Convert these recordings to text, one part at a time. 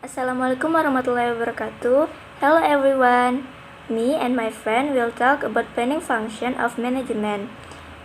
Assalamualaikum warahmatullahi wabarakatuh. Hello everyone. Me and my friend will talk about planning function of management.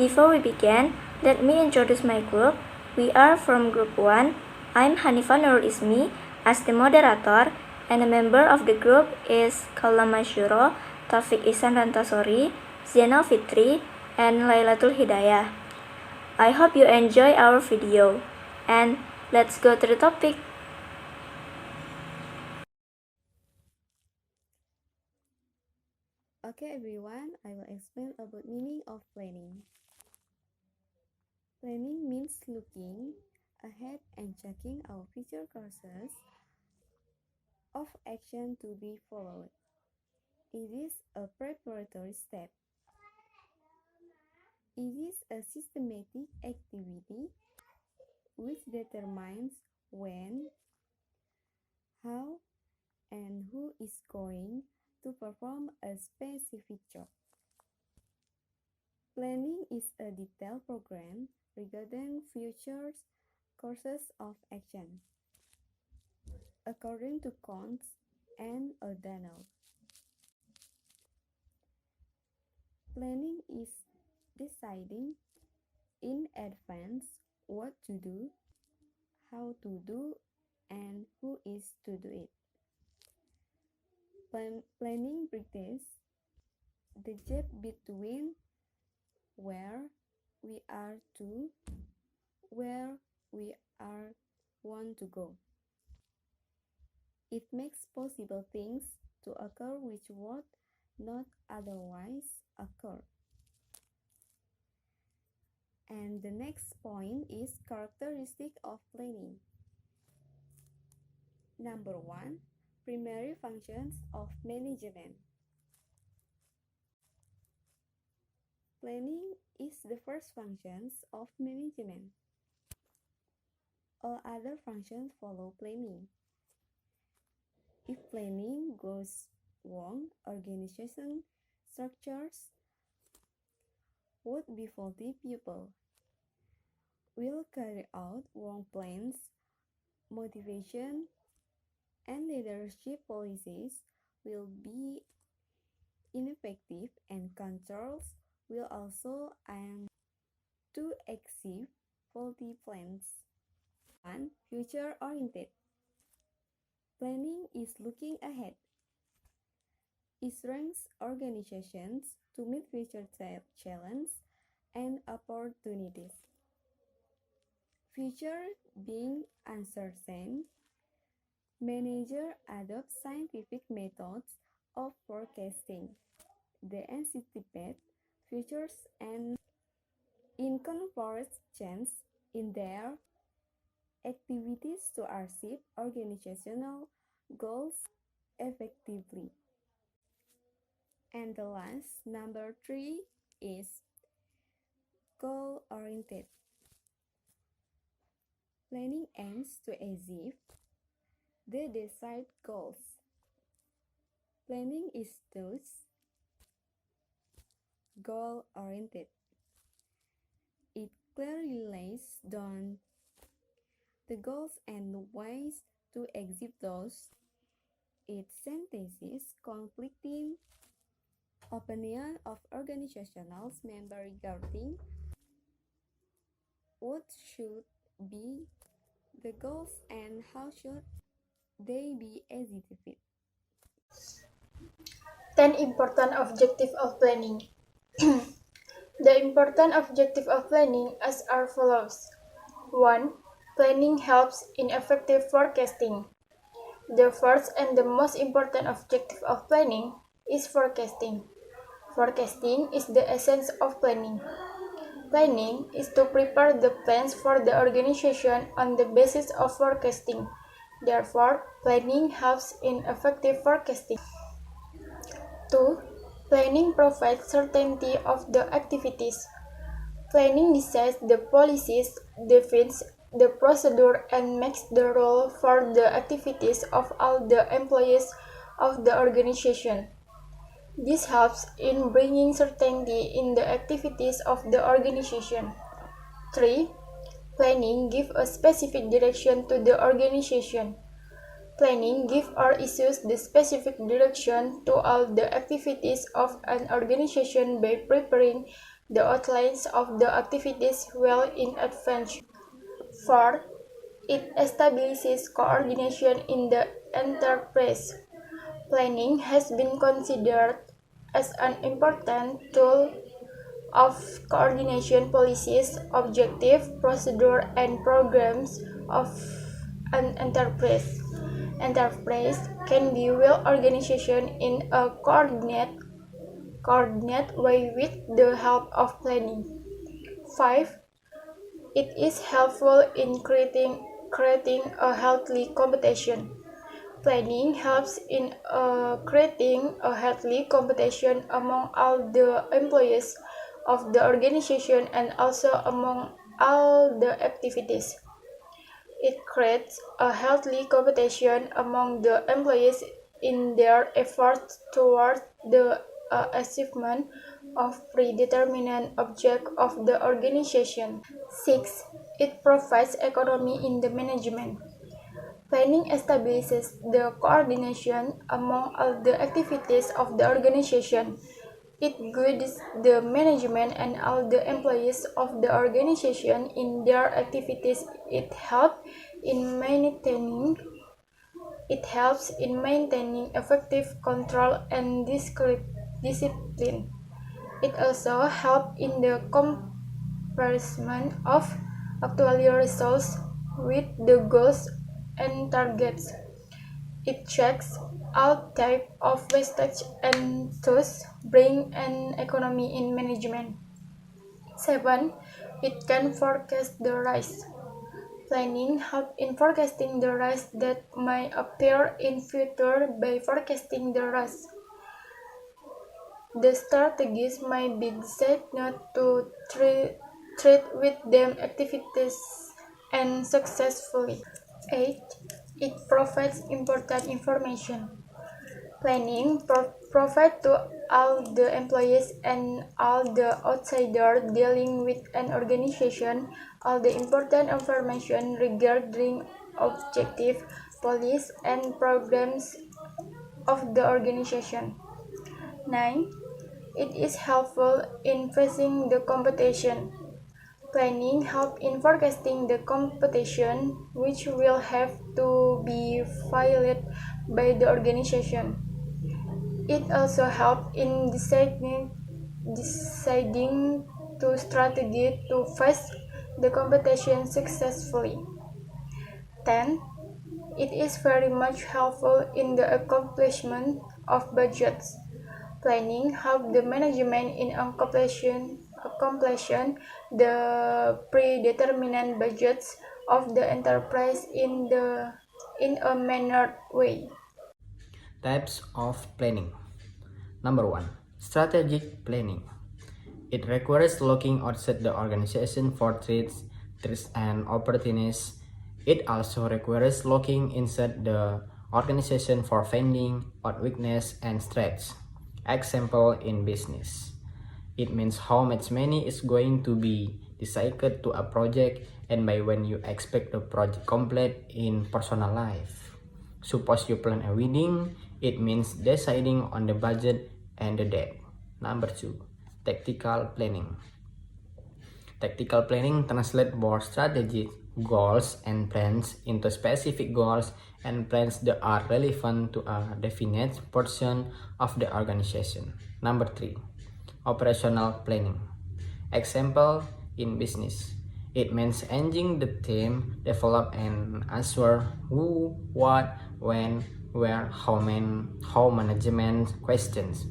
Before we begin, let me introduce my group. We are from group 1. I'm Hanifa Nurul Ismi as the moderator, and a member of the group is Kaulama Syuro, Taufik Ihsan Rantasori, Zainal Fitri, and Lailatul Hidayah. I hope you enjoy our video. And let's go to the topic. Okay everyone, I will explain about meaning of planning. Planning means looking ahead and checking our future courses of action to be followed. It is a preparatory step. It is a systematic activity which determines when, how, and who is going to perform a specific job. Planning is a detailed program regarding future courses of action, according to Cons and O'Donnell. Planning is deciding in advance what to do, how to do, and who is to do it. Planning bridges the gap between where we are to where we are want to go. It makes possible things to occur which would not otherwise occur. And the next point is characteristic of planning. Number 1, primary functions of management. Planning is the first functions of management. All other functions follow planning. If planning goes wrong, organization structures would be faulty. People will carry out wrong plans, motivation, and leadership policies will be ineffective, and controls will also aim to achieve faulty plans. 1. Future-oriented. Planning is looking ahead. It strengthens organizations to meet future challenges and opportunities. Future being uncertain, managers adopt scientific methods of forecasting. They anticipate futures and incorporate change in their activities to achieve organizational goals effectively. And the last, number 3, is goal-oriented. Planning aims to achieve the desired goals. Planning is thus goal-oriented. It clearly lays down the goals and ways to achieve those. It synthesizes conflicting opinion of organizational members regarding what should be the goals and how should they be achieved. 10 important objectives of planning. The important objectives of planning as are follows. 1. Planning helps in effective forecasting. The first and the most important objective of planning is forecasting. Forecasting is the essence of planning. Planning is to prepare the plans for the organization on the basis of forecasting. Therefore, planning helps in effective forecasting. 2. Planning provides certainty of the activities. Planning decides the policies, defines the procedure, and makes the rule for the activities of all the employees of the organization. This helps in bringing certainty in the activities of the organization. 3. Planning gives a specific direction to the organization. Planning gives or issues the specific direction to all the activities of an organization by preparing the outlines of the activities well in advance. 4. It establishes coordination in the enterprise. Planning has been considered as an important tool of coordination policies, objective, procedure, and programs of an enterprise. Enterprise can be well organized in a coordinate way with the help of planning. 5. It is helpful in creating a healthy competition. Planning helps in creating a healthy competition among all the employees of the organization and also among all the activities. It creates a healthy competition among the employees in their efforts toward the achievement of predetermined objects of the organization. 6. It provides economy in the management. Planning establishes the coordination among all the activities of the organization. It guides the management and all the employees of the organization in their activities. It helps in maintaining effective control and discipline. It also helps in the comparison of actual results with the goals and targets. It checks all types of wastage and thus bring an economy in management. 7. It can forecast the rise. Planning helps in forecasting the rise that may appear in future by forecasting the rise. The strategies may be decided not to treat with them activities and successfully. 8. It provides important information. Planning provides to all the employees and all the outsiders dealing with an organization all the important information regarding objective, policies, and programs of the organization. 9. It is helpful in facing the competition. Planning helps in forecasting the competition which will have to be violated by the organization. It also helps in deciding to strategy to face the competition successfully. 10. It is very much helpful in the accomplishment of budgets. Planning helps the management in accomplishing the predetermined budgets of the enterprise in a mannered way. Types of planning. Number 1. Strategic planning. It requires looking outside the organization for threats and opportunities. It also requires looking inside the organization for finding out weakness and strengths. Example in business. It means how much money is going to be decided to a project and by when you expect the project complete in personal life. Suppose you plan a wedding, it means deciding on the budget and the date. Number 2. Tactical planning. Tactical planning translates both strategic goals and plans into specific goals and plans that are relevant to a definite portion of the organization. Number 3. Operational planning. Example in business. It means engaging the team, develop and answer who, what, when, where, how management questions.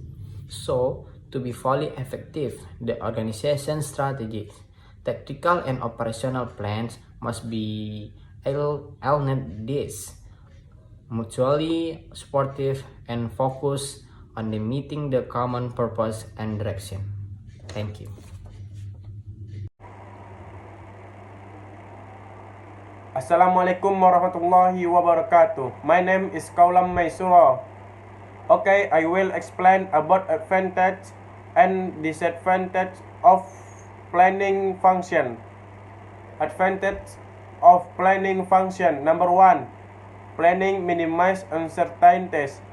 So, to be fully effective, the organization strategies, tactical and operational plans must be mutually supportive and focused on the meeting the common purpose and direction. Thank you. Assalamualaikum warahmatullahi wabarakatuh. My name is Kaulam Maisura. Okay, I will explain about advantage and disadvantage of planning function. Advantage of planning function. Number 1. Planning minimizes uncertainties.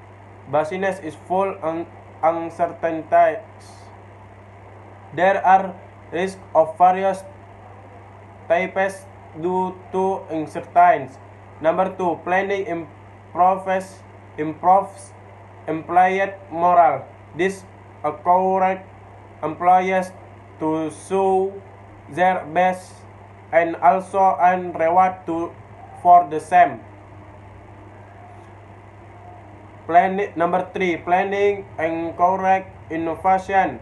Business is full of uncertainties. There are risks of various types due to uncertainties. Number 2, planning improves employee morale. This encourages employees to show their best and also earn reward for the same. Number 3, planning encourages innovation.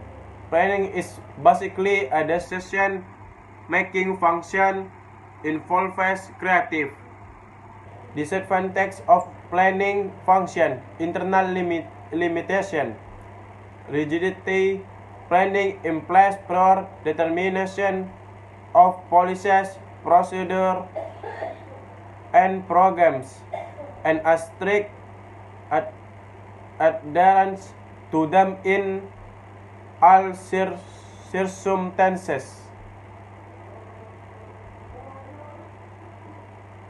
Planning is basically a decision-making function involves creative. Disadvantage of planning function: internal limitation, rigidity. Planning implies prior determination of policies, procedure, and programs, and a strict adherence to them in all circumstances.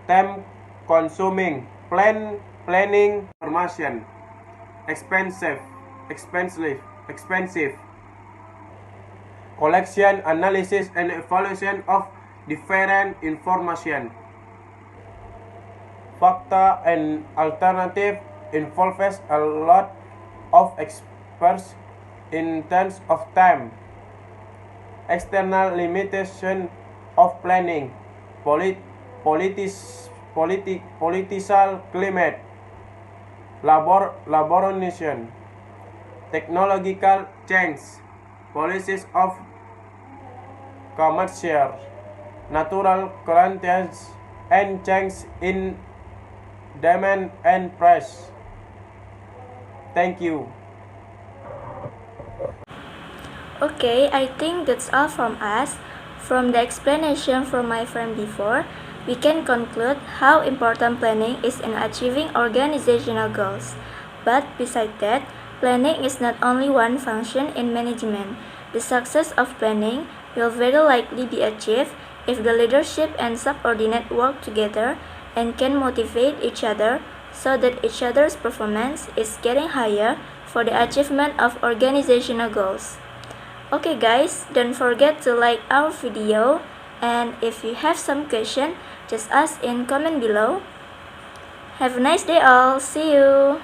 Time consuming. Planning information. Expensive. Collection, analysis, and evaluation of different information. Factor and alternative involves a lot of experts in terms of time. External limitation of planning. Political climate, laboration, technological change, policies of commercial, natural conditions, and change in demand and price. Thank you. Okay, I think that's all from us. From the explanation from my friend before, we can conclude how important planning is in achieving organizational goals. But besides that, planning is not only one function in management. The success of planning will very likely be achieved if the leadership and subordinate work together and can motivate each other so that each other's performance is getting higher for the achievement of organizational goals. Okay guys, don't forget to like our video, and if you have some question, just ask in comment below. Have a nice day all, see you!